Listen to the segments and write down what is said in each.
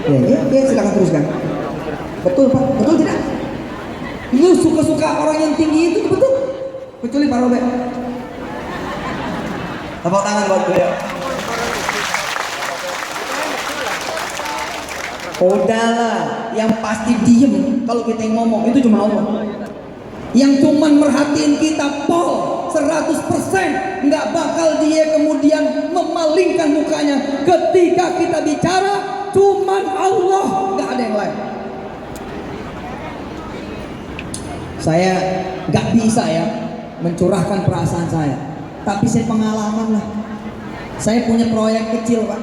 Ya, silakan teruskan. Betul Pak, betul tidak? Lu suka-suka orang yang tinggi itu betul? Kecuali Pak Robert. Tepuk tangan buat beliau. Udahlah, yang pasti diem kalau kita yang ngomong itu cuma Allah. Yang cuman merhatiin kita pol 100%, nggak bakal dia kemudian memalingkan mukanya ketika kita bicara. Cuman Allah, nggak ada yang lain. Saya nggak bisa ya mencurahkan perasaan saya, tapi saya pengalaman lah. Saya punya proyek kecil Pak.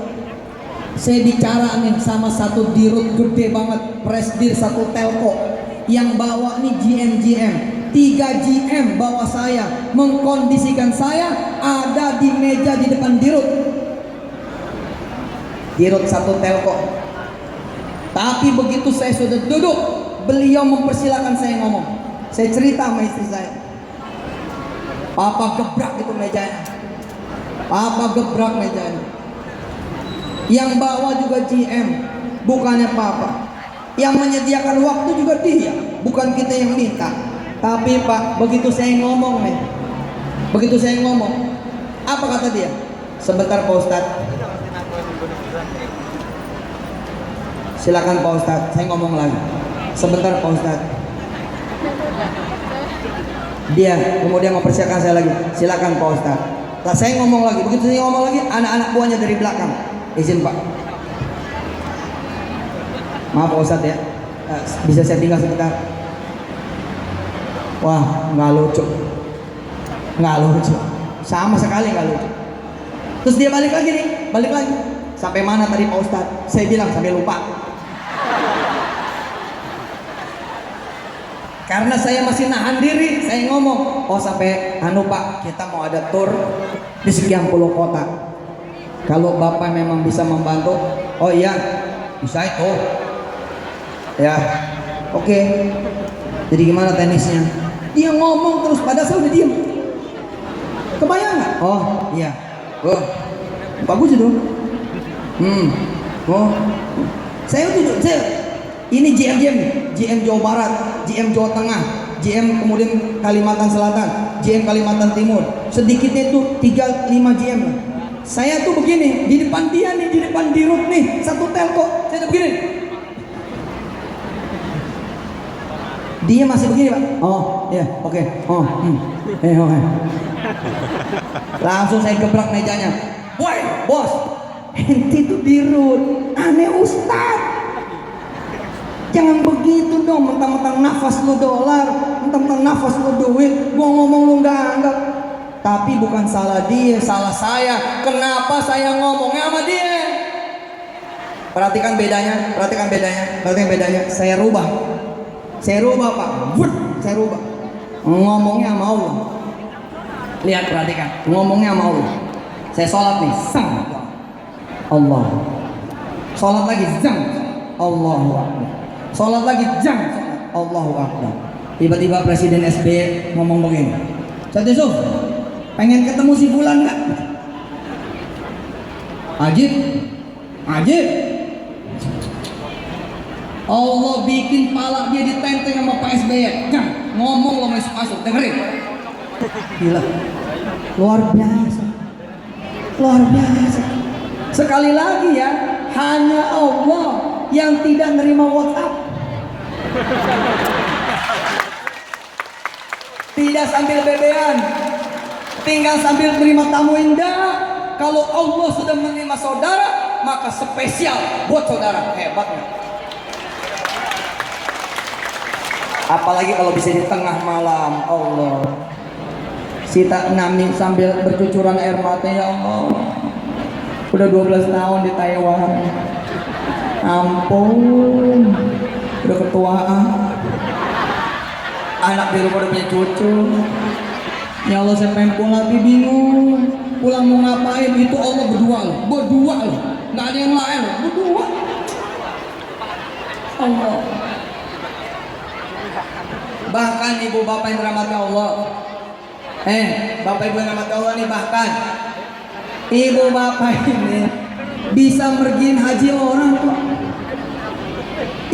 Saya bicara nih sama satu dirut gede banget, presdir satu telco, yang bawa nih GM 3 GM bawa saya, mengkondisikan saya ada di meja di depan dirut satu telco. Tapi begitu saya sudah duduk, beliau mempersilahkan saya ngomong. Saya cerita sama istri saya, papa gebrak itu mejanya, papa gebrak mejanya. Yang bawa juga GM, bukannya papa. Yang menyediakan waktu juga dia, bukan kita yang minta. Tapi Pak, begitu saya ngomong nih, begitu saya ngomong, apa kata dia? Sebentar Pak Ustadz, silakan Pak Ustadz, saya ngomong lagi. Sebentar Pak Ustadz. Dia kemudian mempersiapkan saya lagi, silakan Pak Ustadz. Lah saya ngomong lagi, begitu saya ngomong lagi, anak-anak buahnya dari belakang, izin Pak, maaf Pak Ustadz ya, bisa saya tinggal sebentar. Wah, nggak lucu, nggak lucu, sama sekali nggak lucu. Terus dia balik lagi nih, balik lagi. Sampai mana tadi Pak Ustadz? Saya bilang sampai lupa. Karena saya masih nahan diri, saya ngomong, oh sampai Pak, kita mau ada tur di sekian puluh kota. Kalau Bapak memang bisa membantu, oh iya, bisa itu. Ya, oke. Jadi gimana teknisnya? Dia ngomong terus, padahal saya udah diem. Kebayang nggak? Oh iya, oh bagus itu. Oh, saya tuh, ini GM Jawa Barat, GM Jawa Tengah, GM kemudian Kalimantan Selatan, GM Kalimantan Timur. Sedikitnya itu 3-5 GM lah. Saya tuh begini, di depan dia nih, di depan dirut nih, satu telco, saya tuh begini. Dia masih begini Pak. Oh iya, oke. Oh, oke. Langsung saya gebrak mejanya. Woi bos, ente tuh dirut, aneh Ustad. Jangan begitu dong, mentang-mentang nafas lu dolar, mentang-mentang nafas lu duit, gua ngomong lu nggak anggap. Tapi bukan salah dia, salah saya. Kenapa saya ngomongnya sama dia? Perhatikan bedanya, perhatikan bedanya, perhatikan bedanya. Saya rubah Pak, saya rubah. Ngomongnya sama Allah. Lihat, perhatikan, ngomongnya sama Allah. Saya sholat nih, sang Allah. Sholat lagi, zang Allahu Akbar. Sholat lagi, jang Allahu Akbar. Tiba-tiba Presiden SBY ngomong begini, Ustadz Yusuf, pengen ketemu si Fulan nggak? Ajib. Allah bikin pala dia ditenteng sama Pak SBY. Jang, ngomong lo masuk, dengerin. Gila, luar biasa. Sekali lagi ya, hanya Allah yang tidak nerima WhatsApp. Tidak sambil bebean, tinggal sambil terima tamu indah. Kalau Allah sudah menerima saudara, maka spesial buat saudara. Hebatnya. Apalagi kalau bisa di tengah malam, Allah. Sita Nami sambil bercucuran air mata, ya Allah. Udah 12 tahun di Taiwan. Ampun, udah ketuaan. Anak di rumah udah punya cucu. Ya Allah, saya pengen pulang tapi bingung. Pulang mau ngapain? Itu Allah berdua loh. Nggak ada yang lain loh, berdua. Allah. Bahkan ibu bapak yang dirahmati Allah, bapak ibu yang dirahmati Allah nih, bahkan ibu bapak ini bisa mergiin haji orang kok.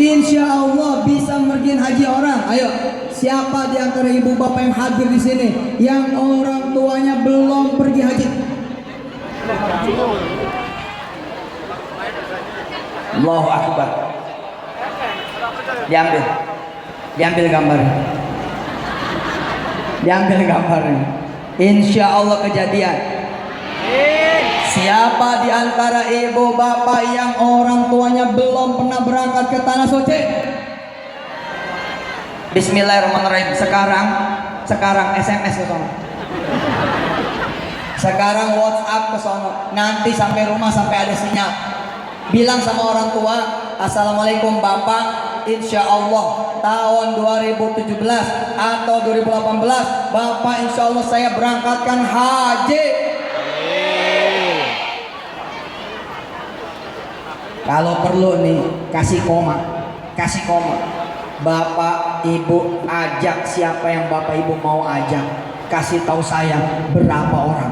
Insya Allah bisa mergiin haji orang. Ayo, siapa di antara ibu bapak yang hadir di sini yang orang tuanya belum pergi haji? Allahu Akbar. Diambil gambarnya. Insya Allah kejadian. Siapa di antara ibu bapak yang orang tuanya belum pernah berangkat ke tanah suci? Bismillahirrahmanirrahim. Sekarang SMS ke sono. Sekarang WhatsApp ke sono. Nanti sampai rumah sampai ada sinyal. Bilang sama orang tua, assalamualaikum bapak, insya Allah tahun 2017 atau 2018 bapak insya Allah saya berangkatkan haji. Kalau perlu nih kasih koma. Bapak ibu ajak siapa yang bapak ibu mau ajak, kasih tahu saya berapa orang.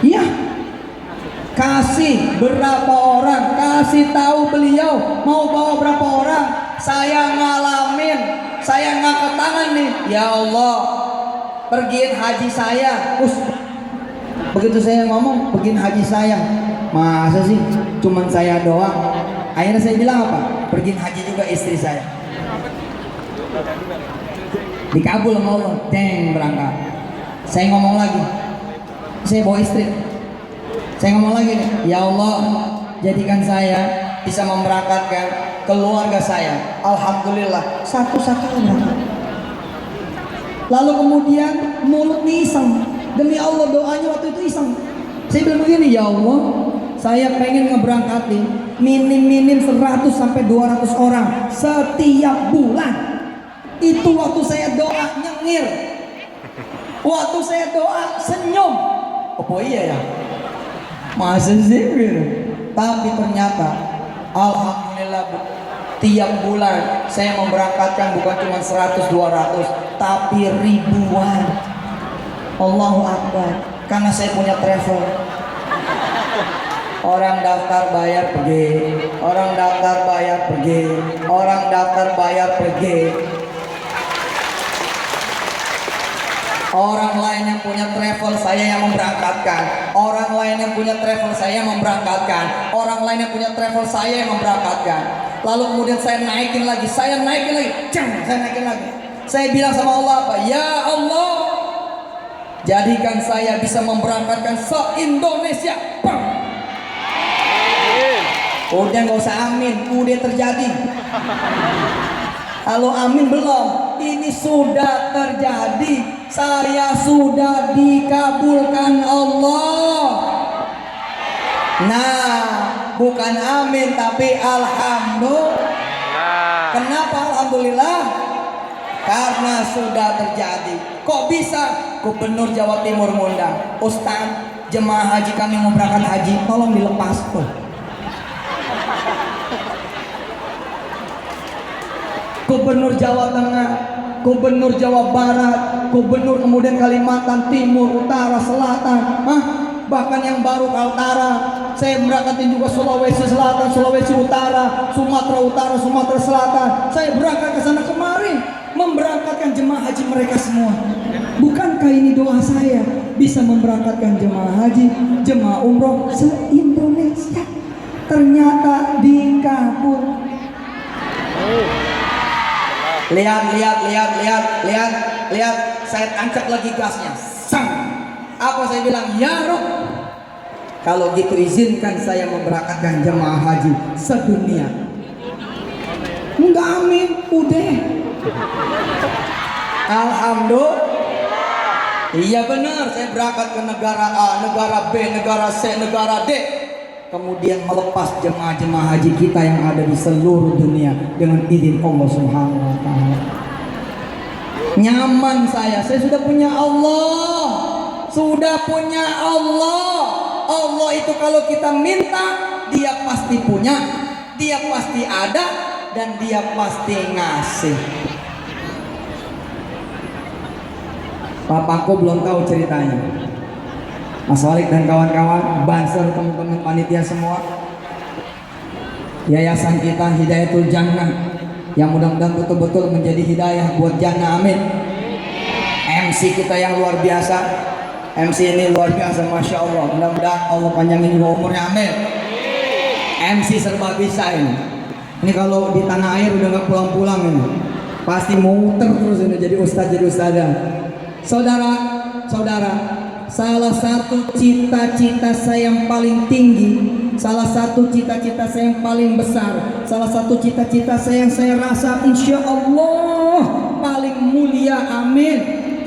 Iya, kasih berapa orang, kasih tahu beliau mau bawa berapa orang. Saya ngalamin, saya ngangkat tangan nih, ya Allah pergiin haji saya. Begitu saya ngomong pergiin haji saya, masa sih cuman saya doang. Akhirnya saya bilang apa? Pergiin haji juga istri saya. Dikabul sama Allah, berangkat. Saya ngomong lagi, saya bawa istri. Saya ngomong lagi nih, ya Allah jadikan saya bisa memberangkatkan keluarga saya. Alhamdulillah satu-satunya berangkat. Lalu kemudian mulut nih iseng, demi Allah doanya waktu itu iseng. Saya bilang begini, ya Allah saya pengen ngeberangkatin minim 100 sampai 200 orang setiap bulan. Itu waktu saya doa nyengir, waktu saya doa senyum. Oh iya ya, masa sih gitu. Tapi ternyata alhamdulillah tiap bulan saya memberangkatkan bukan cuma 100-200 tapi ribuan. Allahu Akbar. Karena saya punya travel. Orang daftar bayar pergi, orang daftar bayar pergi, orang daftar bayar pergi. Orang lain yang punya travel saya yang memberangkatkan. Orang lain yang punya travel saya yang memberangkatkan. Orang lain yang punya travel saya yang memberangkatkan. Lalu kemudian saya naikin lagi. Saya naikin lagi. Saya bilang sama Allah apa? Ya Allah, jadikan saya bisa memberangkatkan se-Indonesia. Udah gak usah amin, udah terjadi. Kalau amin belum, ini sudah terjadi. Saya sudah dikabulkan Allah. Nah, bukan amin tapi alhamdulillah. Kenapa alhamdulillah? Karena sudah terjadi. Kok bisa? Gubernur Jawa Timur ngundang, Ustaz, jemaah haji kami mau berangkat haji, tolong dilepas tuh. Gubernur Jawa Tengah, Gubernur Jawa Barat, Gubernur kemudian Kalimantan Timur, Utara, Selatan, bahkan yang baru Kaltara. Saya berangkatin juga Sulawesi Selatan, Sulawesi Utara, Sumatera Utara, Sumatera Selatan. Saya berangkat ke sana kemarin memberangkatkan jemaah haji mereka semua. Bukankah ini doa saya bisa memberangkatkan jemaah haji, jemaah umroh se-Indonesia? Ternyata dikabul. Lihat. Saya tancap lagi gasnya. Sang. Apa saya bilang? Ya Rob, kalau gitu izinkan saya memberangkatkan jemaah haji sedunia. Enggak amin, udah. Alhamdulillah. Iya benar, saya berangkat ke negara A, negara B, negara C, negara D. Kemudian melepas jemaah-jemaah haji kita yang ada di seluruh dunia dengan izin Allah Subhanahu wa taala. Nyaman saya sudah punya Allah. Sudah punya Allah. Allah itu kalau kita minta, Dia pasti punya, Dia pasti ada, dan Dia pasti ngasih. Papaku belum tahu ceritanya. Mas Walid dan kawan-kawan, Banser, teman-teman panitia semua. Yayasan kita Hidayatul Jannah, yang mudah-mudahan betul-betul menjadi hidayah buat jannah, amin. MC kita yang luar biasa, MC ini luar biasa, Masya Allah. Mudah-mudahan Allah panjangin juga umurnya, amin. MC serba bisa ini. Ini kalau di tanah air udah gak pulang-pulang ini, pasti muter terus ini jadi ustadz, jadi ustadzah. Saudara, salah satu cita-cita saya yang paling tinggi, salah satu cita-cita saya yang paling besar, salah satu cita-cita saya yang saya rasa insya Allah paling mulia, amin,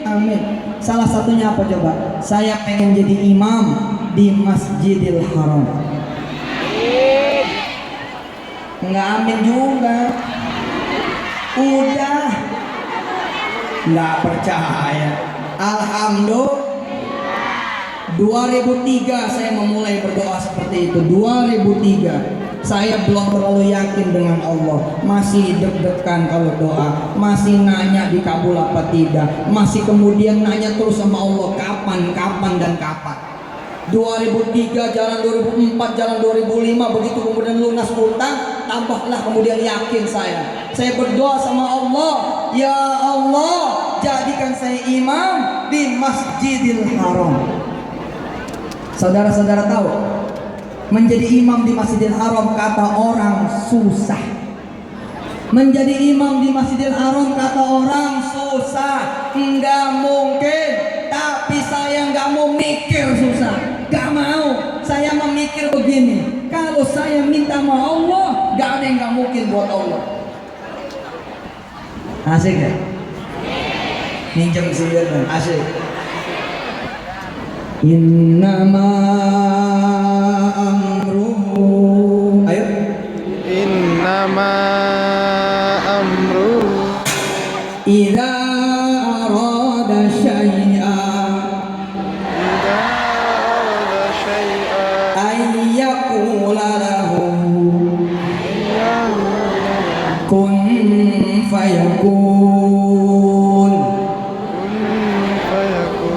amin. Salah satunya apa coba? Saya pengen jadi imam di Masjidil Haram. Enggak amin juga. Udah nggak percaya. Alhamdulillah 2003 saya memulai berdoa seperti itu. 2003 saya belum terlalu yakin dengan Allah, masih deg-degan kalau doa, masih nanya dikabul apa tidak, masih kemudian nanya terus sama Allah kapan dan kapan. 2003 jalan 2004 jalan 2005, begitu kemudian lunas utang, tambahlah kemudian yakin saya berdoa sama Allah, ya Allah jadikan saya imam di Masjidil Haram. Saudara-saudara tahu, menjadi imam di Masjidil Haram kata orang susah. Menjadi imam di Masjidil Haram kata orang susah, enggak mungkin. Tapi saya enggak mau mikir susah, enggak mau. Saya memikir begini, kalau saya minta sama Allah, enggak ada yang enggak mungkin buat Allah. Asik ya? Minjem sihir dan asik. Innama amruhu, ayo. Innama amruhu Idza arada syai'an ayyaqula lahu kun fayakun.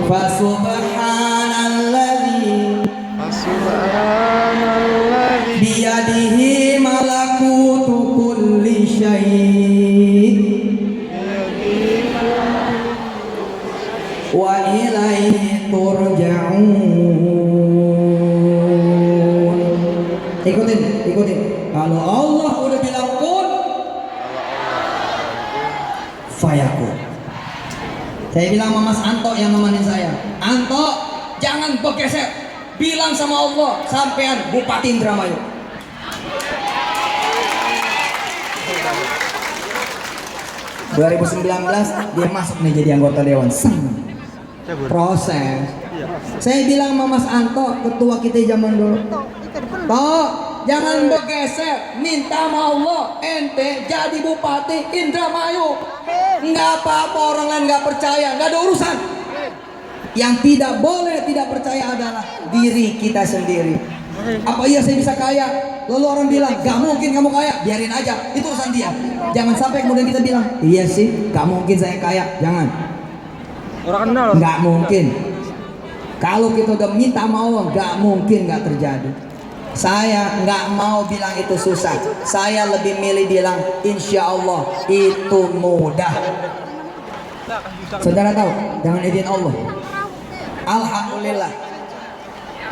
Fasubhanalladzi biyadihi malakutu kulli syai' wa ilaihi turja'un. Ikutin. Kalau Allah udah bilang kun, fayakun. Saya bilang sama Mas Anto yang nemenin saya, Anto jangan bergeser, bilang sama Allah sampean Bupati Indramayu. ...2019 dia masuk nih jadi anggota dewan. Proses. Saya bilang sama Mas Anto, ketua kita zaman dulu, Toh jangan bergeser, minta sama Allah ente jadi Bupati Indramayu. Nggak apa-apa orang lain nggak percaya, nggak ada urusan. Yang tidak boleh tidak percaya adalah diri kita sendiri. Apa iya saya bisa kaya? Lalu orang bilang gak mungkin kamu kaya, biarin aja, itu urusan dia. Jangan sampai kemudian kita bilang iya sih gak mungkin saya kaya. Jangan, nggak mungkin. Kalau kita udah minta sama Allah, gak mungkin gak terjadi. Saya nggak mau bilang itu susah, saya lebih milih bilang insya Allah itu mudah. Saudara tahu, jangan izin Allah. Alhamdulillah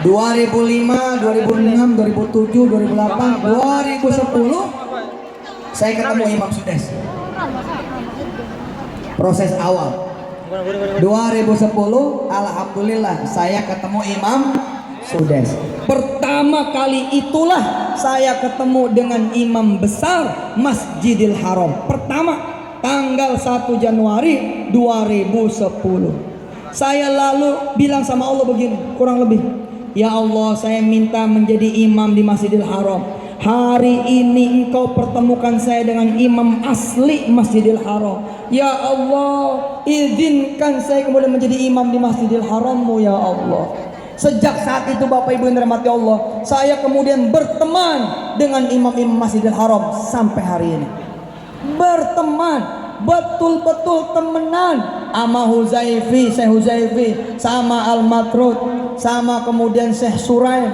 2005, 2006, 2007, 2008, 2010 saya ketemu Imam Sudes. Proses awal 2010 alhamdulillah saya ketemu Imam Sudes. Pertama kali itulah saya ketemu dengan imam besar Masjidil Haram. Pertama tanggal 1 Januari 2010. Saya lalu bilang sama Allah begini, kurang lebih, ya Allah saya minta menjadi imam di Masjidil Haram. Hari ini engkau pertemukan saya dengan imam asli Masjidil Haram. Ya Allah, izinkan saya kemudian menjadi imam di Masjidil Haram-Mu ya Allah. Sejak saat itu Bapak Ibu yang dirahmati Allah, saya kemudian berteman dengan imam-imam Masjidil Haram sampai hari ini. Berteman, betul-betul temenan sama Huzaifi, Syekh Huzaifi, sama Al-Matrud, sama kemudian Syekh Suraim,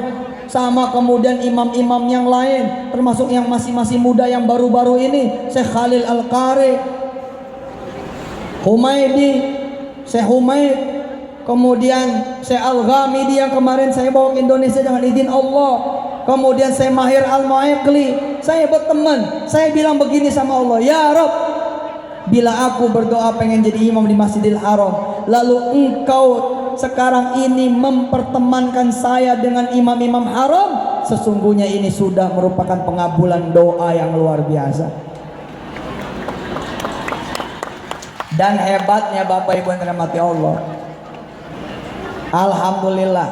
sama kemudian imam-imam yang lain, termasuk yang masih muda yang baru-baru ini, Syekh Khalil Al-Qari, Humaydi, Syekh Humaid, kemudian Syekh Al-Ghamidi yang kemarin saya bawa ke Indonesia dengan izin Allah, kemudian Syekh Mahir Al-Mu'aikli. Saya berteman, saya bilang begini sama Allah, ya Rabb, bila aku berdoa pengen jadi imam di Masjidil Haram, lalu engkau sekarang ini mempertemankan saya dengan imam-imam haram, sesungguhnya ini sudah merupakan pengabulan doa yang luar biasa. Dan hebatnya Bapak Ibu yang dirahmati Allah, alhamdulillah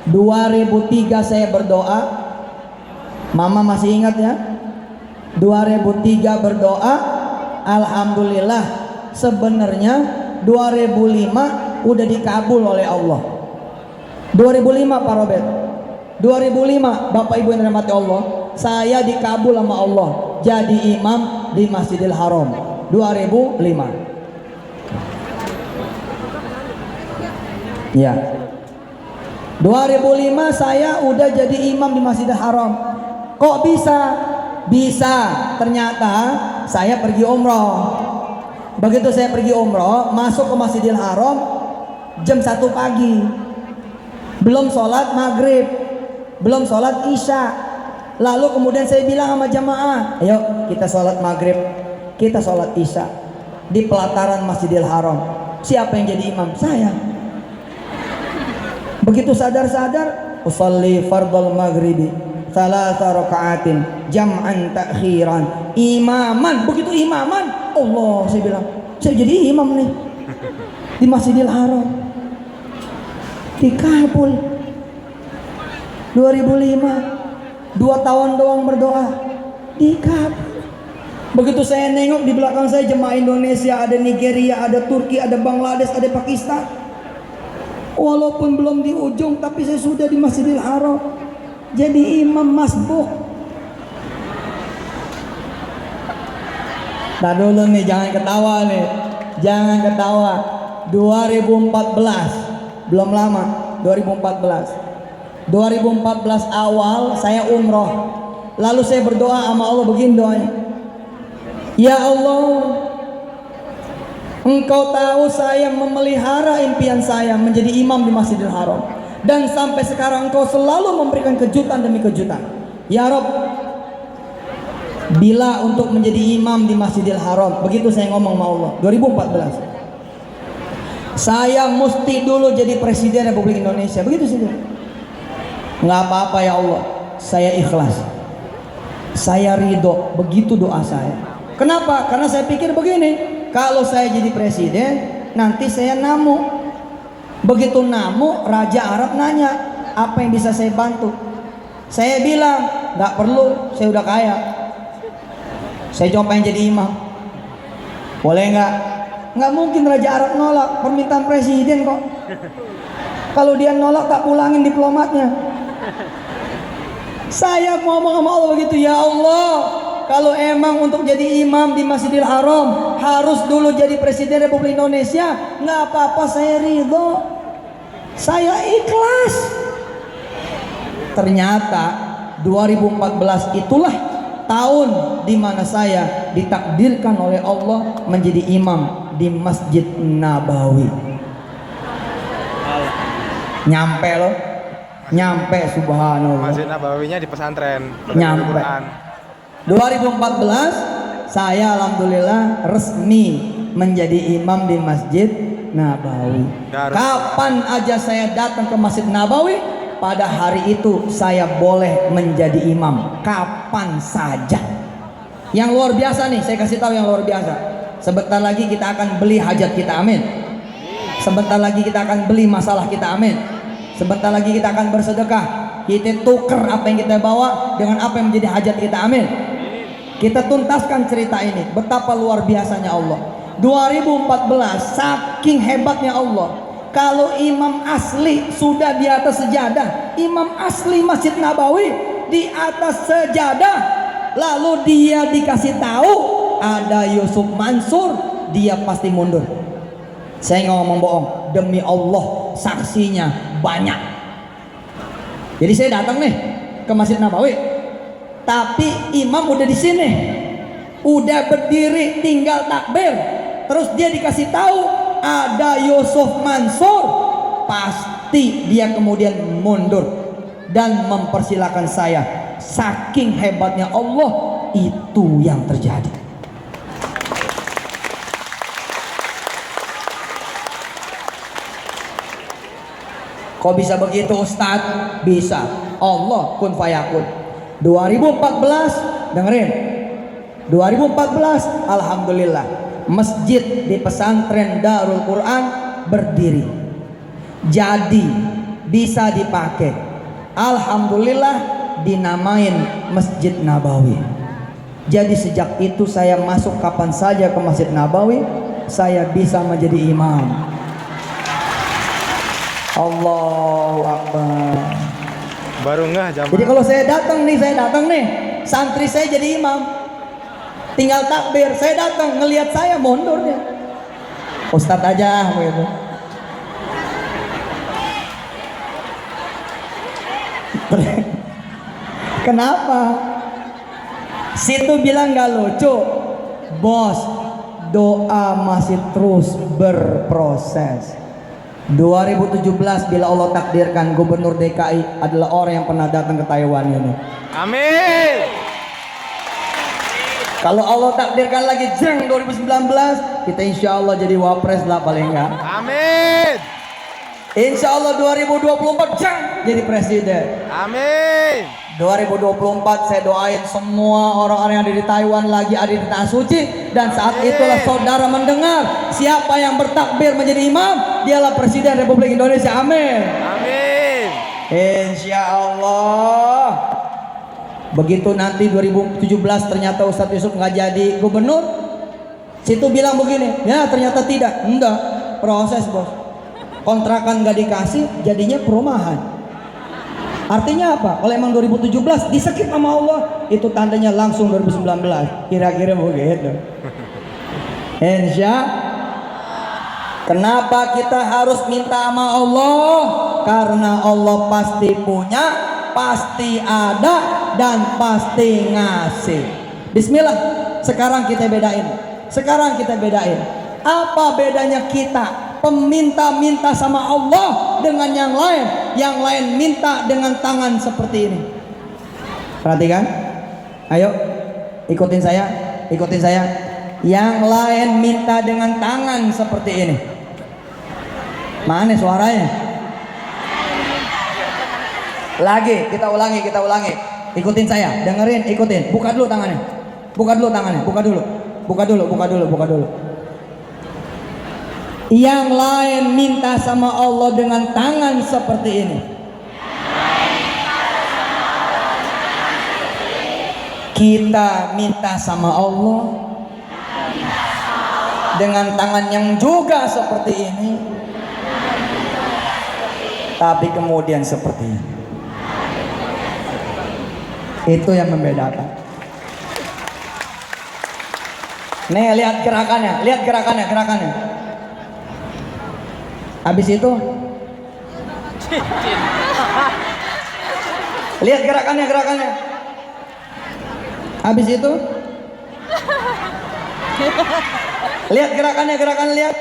2003 saya berdoa. Mama masih ingat ya? 2003 berdoa, alhamdulillah sebenarnya 2005 udah dikabul oleh Allah. 2005 Pak Robert, 2005 Bapak Ibu yang dirahmati Allah, saya dikabul sama Allah jadi imam di Masjidil Haram 2005. Ya, 2005 saya udah jadi imam di Masjidil Haram. Kok bisa? Bisa, ternyata saya pergi umroh. Begitu saya pergi umroh, masuk ke Masjidil Haram jam 1 pagi, belum sholat maghrib, belum sholat isya. Lalu kemudian saya bilang sama jamaah, ayo kita sholat maghrib, kita sholat isya di pelataran Masjidil Haram. Siapa yang jadi imam? Saya. Begitu sadar-sadar, usolli fardal maghribi salasa raka'atin jam'an ta'khiran imaman. Begitu imaman, Allah, saya bilang, saya jadi imam nih di Masjidil Haram. Dikabul 2005, 2 tahun doang berdoa, dikabul. Begitu saya nengok di belakang saya jemaah Indonesia, ada Nigeria, ada Turki, ada Bangladesh, ada Pakistan. Walaupun belum di ujung, tapi saya sudah di Masjidil Haram jadi imam masbuk. Nah dulu nih, jangan ketawa nih, jangan ketawa. 2014 belum lama, 2014 awal saya umroh. Lalu saya berdoa sama Allah begini doanya, ya Allah, Engkau tahu saya memelihara impian saya menjadi imam di Masjidil Haram, dan sampai sekarang Engkau selalu memberikan kejutan demi kejutan. Ya Rabb, bila untuk menjadi imam di Masjidil Haram, begitu saya ngomong sama Allah 2014, saya mesti dulu jadi presiden Republik Indonesia. Begitu sih. Nggak apa-apa ya Allah, saya ikhlas, saya ridho. Begitu doa saya. Kenapa? Karena saya pikir begini, kalau saya jadi presiden, nanti saya namu. Begitu namu, Raja Arab nanya, apa yang bisa saya bantu? Saya bilang, nggak perlu, saya udah kaya. Saya coba pengen jadi imam. Boleh nggak? Nggak mungkin Raja Arab nolak permintaan presiden kok. Kalau dia nolak, tak pulangin diplomatnya. Saya ngomong sama Allah begitu, ya Allah, kalau emang untuk jadi imam di Masjidil Haram harus dulu jadi presiden Republik Indonesia, nggak apa-apa, saya ridho, saya ikhlas. Ternyata 2014 itulah tahun di mana saya ditakdirkan oleh Allah menjadi imam di Masjid Nabawi. Nyampe loh, nyampe, subhanallah. Masjid Nabawinya di pesantren. Nyampe. 2014 saya alhamdulillah resmi menjadi imam di Masjid Nabawi. Kapan aja saya datang ke Masjid Nabawi, pada hari itu saya boleh menjadi imam, kapan saja. Yang luar biasa nih, saya kasih tahu yang luar biasa. Sebentar lagi kita akan beli hajat kita, amin. Sebentar lagi kita akan beli masalah kita, amin. Sebentar lagi kita akan bersedekah, kita tuker apa yang kita bawa dengan apa yang menjadi hajat kita, amin. Kita tuntaskan cerita ini, betapa luar biasanya Allah. 2014 saking hebatnya Allah, kalau imam asli sudah di atas sejadah, imam asli Masjid Nabawi di atas sejadah, lalu dia dikasih tahu ada Yusuf Mansur, dia pasti mundur. Saya nggak ngomong bohong, demi Allah saksinya banyak. Jadi saya datang nih ke Masjid Nabawi, tapi imam udah di sini, udah berdiri, tinggal takbir. Terus dia dikasih tahu ada Yusuf Mansur, pasti dia kemudian mundur dan mempersilahkan saya. Saking hebatnya Allah, itu yang terjadi. Kok bisa begitu Ustadz? Bisa. Allah kun fayakun. 2014, dengerin. 2014, alhamdulillah, masjid di pesantren Darul Quran berdiri. Jadi bisa dipakai. Alhamdulillah dinamain Masjid Nabawi. Jadi sejak itu saya masuk kapan saja ke Masjid Nabawi, saya bisa menjadi imam. Allahu Akbar. Baru ngeh jam. Jadi kalau saya datang nih, santri saya jadi imam. Tinggal takbir, saya datang ngelihat saya mundur dia. Ustadz aja begitu. Kenapa? Situ bilang gak lucu. Bos, doa masih terus berproses. 2017 bila Allah takdirkan Gubernur DKI adalah orang yang pernah datang ke Taiwan ini. Amin. Kalau Allah takdirkan lagi jeng 2019, kita insya Allah jadi wapres lah paling enggak. Amin. Insya Allah 2024 jeng jadi presiden. Amin. 2024 saya doain semua orang-orang yang ada di Taiwan lagi ada di tanah suci, dan saat itulah saudara mendengar siapa yang bertakbir menjadi imam, dialah presiden Republik Indonesia. Amin. Amin. Insya Allah. Begitu nanti 2017 ternyata Ustadz Yusuf nggak jadi gubernur, situ bilang begini, ya ternyata tidak, enggak, proses bos, kontrakan nggak dikasih, jadinya perumahan. Artinya apa? Kalau emang 2017 disekip sama Allah, itu tandanya langsung 2019. Kira-kira begitu. Insya. Kenapa kita harus minta sama Allah? Karena Allah pasti punya, pasti ada, dan pasti ngasih. Bismillah. Sekarang kita bedain. Apa bedanya kita peminta-minta sama Allah dengan yang lain? Yang lain minta dengan tangan seperti ini. Perhatikan. Ayo, ikutin saya. Yang lain minta dengan tangan seperti ini. Mana suaranya? Lagi, kita ulangi. Ikutin saya, dengerin, ikutin. Buka dulu tangannya. Buka dulu. Yang lain minta sama Allah dengan tangan seperti ini. Kita minta sama Allah dengan tangan yang juga seperti ini, tapi kemudian seperti ini. Itu yang membedakan. Nih lihat gerakannya. Habis itu lihat gerakannya. Habis itu lihat gerakannya. Lihat.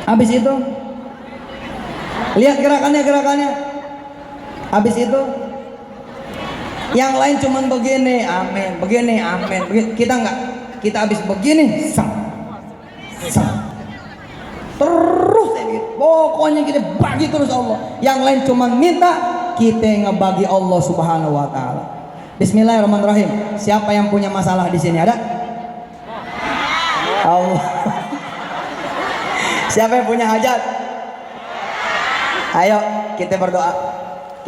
Habis itu lihat gerakannya. Habis itu yang lain cuman begini, amin. Kita enggak. Kita habis begini, sang. Terus pokoknya kita bagi terus Allah. Yang lain cuman minta, kita ngebagi Allah Subhanahu wa taala. Bismillahirrahmanirrahim. Siapa yang punya masalah di sini? Ada? Allah. Siapa yang punya hajat? Ayo kita berdoa.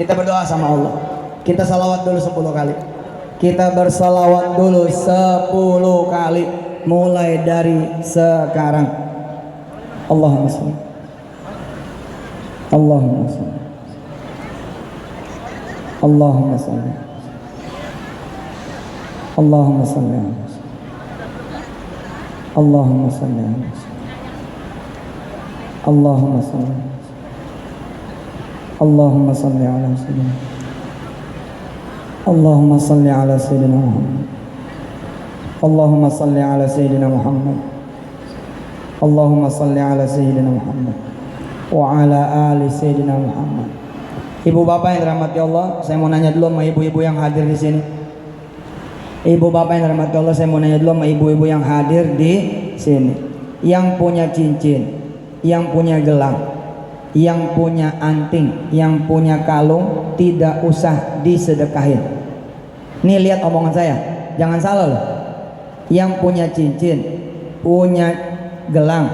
Kita berdoa sama Allah. Kita salawat dulu 10 kali. Kita bersalawat dulu 10 kali. Mulai dari sekarang. Allahumma sholli. Allahumma sholli. Allahumma sholli. Allahumma sholli. Allahumma sholli. Allahumma sholli. Allahumma salli ala sayyidina. Allahumma salli ala sayyidina Muhammad. Allahumma salli ala sayyidina Muhammad. Allahumma salli ala sayyidina Muhammad wa ala ali sayyidina Muhammad. Ibu bapak yang dirahmati Allah, saya mau nanya dulu sama ibu-ibu yang hadir di sini. Ibu bapak yang dirahmati Allah, saya mau nanya dulu sama ibu-ibu yang hadir di sini. Yang punya cincin, yang punya gelang, yang punya anting, yang punya kalung, tidak usah disedekahin. Nih lihat omongan saya, jangan salah loh. Yang punya cincin, punya gelang,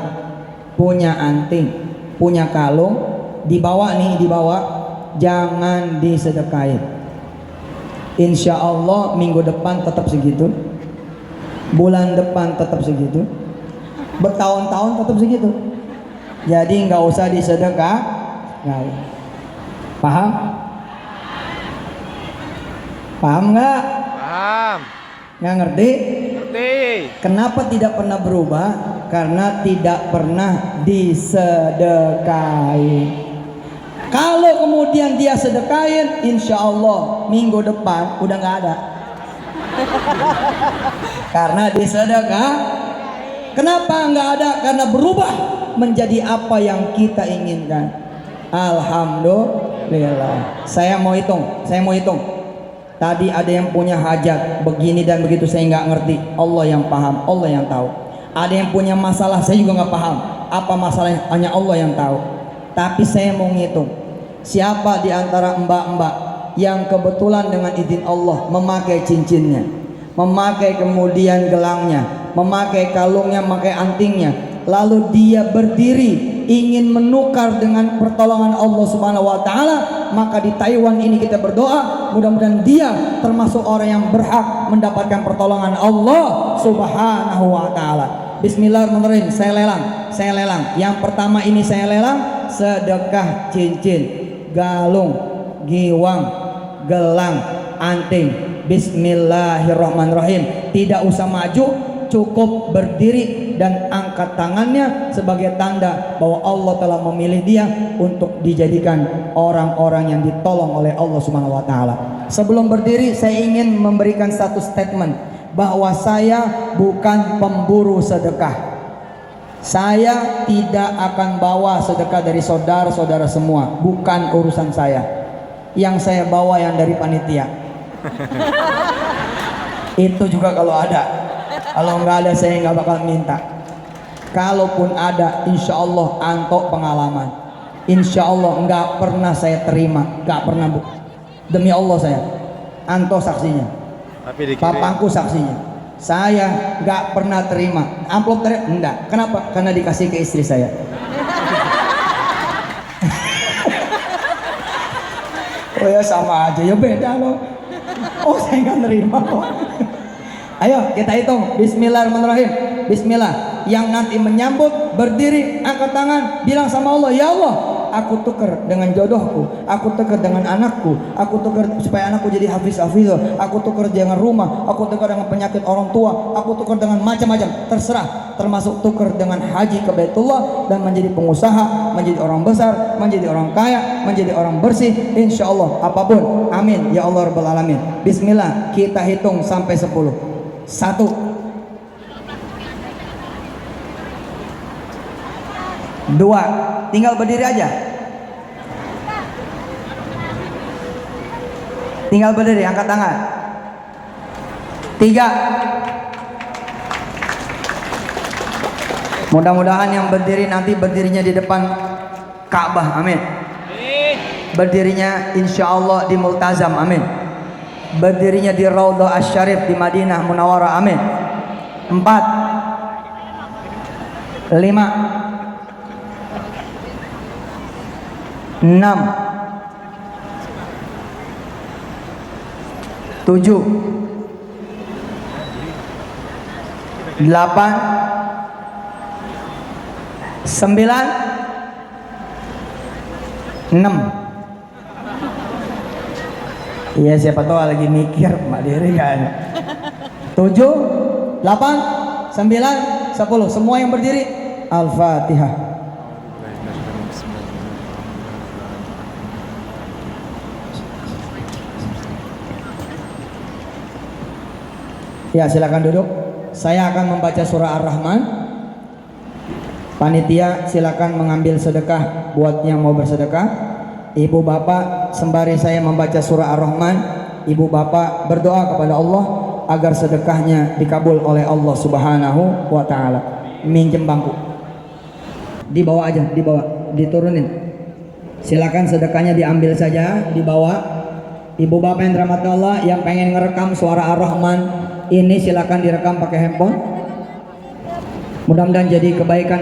punya anting, punya kalung, dibawa nih, dibawa, jangan disedekahin. Insya Allah minggu depan tetap segitu, bulan depan tetap segitu, bertahun-tahun tetap segitu. Jadi nggak usah disedekah. Paham? Paham nggak? Paham. Nggak ngerti? Ngerti. Kenapa tidak pernah berubah? Karena tidak pernah disedekahin. Kalau kemudian dia sedekahin, insya Allah minggu depan udah nggak ada. Karena disedekah. Kenapa nggak ada? Karena berubah menjadi apa yang kita inginkan. Alhamdulillah. Saya mau hitung. Tadi ada yang punya hajat begini dan begitu, saya nggak ngerti. Allah yang paham, Allah yang tahu. Ada yang punya masalah, saya juga nggak paham apa masalahnya, hanya Allah yang tahu. Tapi saya mau ngitung, siapa di antara mbak-mbak yang kebetulan dengan izin Allah memakai cincinnya, memakai kemudian gelangnya, memakai kalungnya, memakai antingnya, lalu dia berdiri ingin menukar dengan pertolongan Allah Subhanahu wa taala, maka di Taiwan ini kita berdoa mudah-mudahan dia termasuk orang yang berhak mendapatkan pertolongan Allah Subhanahu wa taala. Bismillahirrahmanirrahim. Saya lelang. Yang pertama ini saya lelang sedekah cincin, galung, giwang, gelang, anting. Bismillahirrahmanirrahim. Tidak usah maju, cukup berdiri dan angkat tangannya sebagai tanda bahwa Allah telah memilih dia untuk dijadikan orang-orang yang ditolong oleh Allah Subhanahu wa taala. Sebelum berdiri, saya ingin memberikan satu statement bahwa saya bukan pemburu sedekah. Saya tidak akan bawa sedekah dari saudara-saudara semua, bukan urusan saya. Yang saya bawa yang dari panitia. Itu juga kalau ada. Kalau nggak ada saya nggak bakal minta. Kalaupun ada, insya Allah antok pengalaman. Insya Allah nggak pernah saya terima, nggak pernah bu. Demi Allah saya, antok saksinya. Papangku saksinya. Saya nggak pernah terima amplop enggak. Kenapa? Karena dikasih ke istri saya. Oh ya sama aja ya, beda loh. Oh saya nggak terima kok. Ayo kita hitung. Bismillahirrahmanirrahim. Bismillah. Yang nanti menyambut berdiri, angkat tangan, bilang sama Allah, ya Allah, aku tuker dengan jodohku, aku tuker dengan anakku, aku tuker supaya anakku jadi hafiz-hafizah, aku tuker dengan rumah, aku tuker dengan penyakit orang tua, aku tuker dengan macam-macam, terserah, termasuk tuker dengan haji ke Baitullah dan menjadi pengusaha, menjadi orang besar, menjadi orang kaya, menjadi orang bersih, insya Allah apapun, amin ya Allah rabbal alamin. Bismillah, kita hitung sampai 10. 1, 2, tinggal berdiri aja. Tinggal berdiri, angkat tangan. 3. Mudah-mudahan yang berdiri nanti berdirinya di depan Ka'bah, amin. Berdirinya insya Allah di Multazam, amin. Berdirinya di Raudhah Asy-Syarif di Madinah Munawwarah, amin. 4, 5, 6, 7, 8, 9, 6. Iya siapa tahu lagi mikir Mbak Diri kan. 7, 8, 9, 10. Semua yang berdiri Al-Fatihah. Ya, silakan duduk. Saya akan membaca surah Ar-Rahman. Panitia silakan mengambil sedekah buat yang mau bersedekah. Ibu bapak, sembari saya membaca surah Ar-Rahman, ibu bapak berdoa kepada Allah agar sedekahnya dikabul oleh Allah Subhanahu wa taala. Minjem bangku. Dibawa aja, dibawa, diturunin. Silakan sedekahnya diambil saja, dibawa. Ibu bapak yang dirahmati Allah, yang pengen ngerekam suara Ar-Rahman ini silakan direkam pakai handphone. Mudah-mudahan jadi kebaikan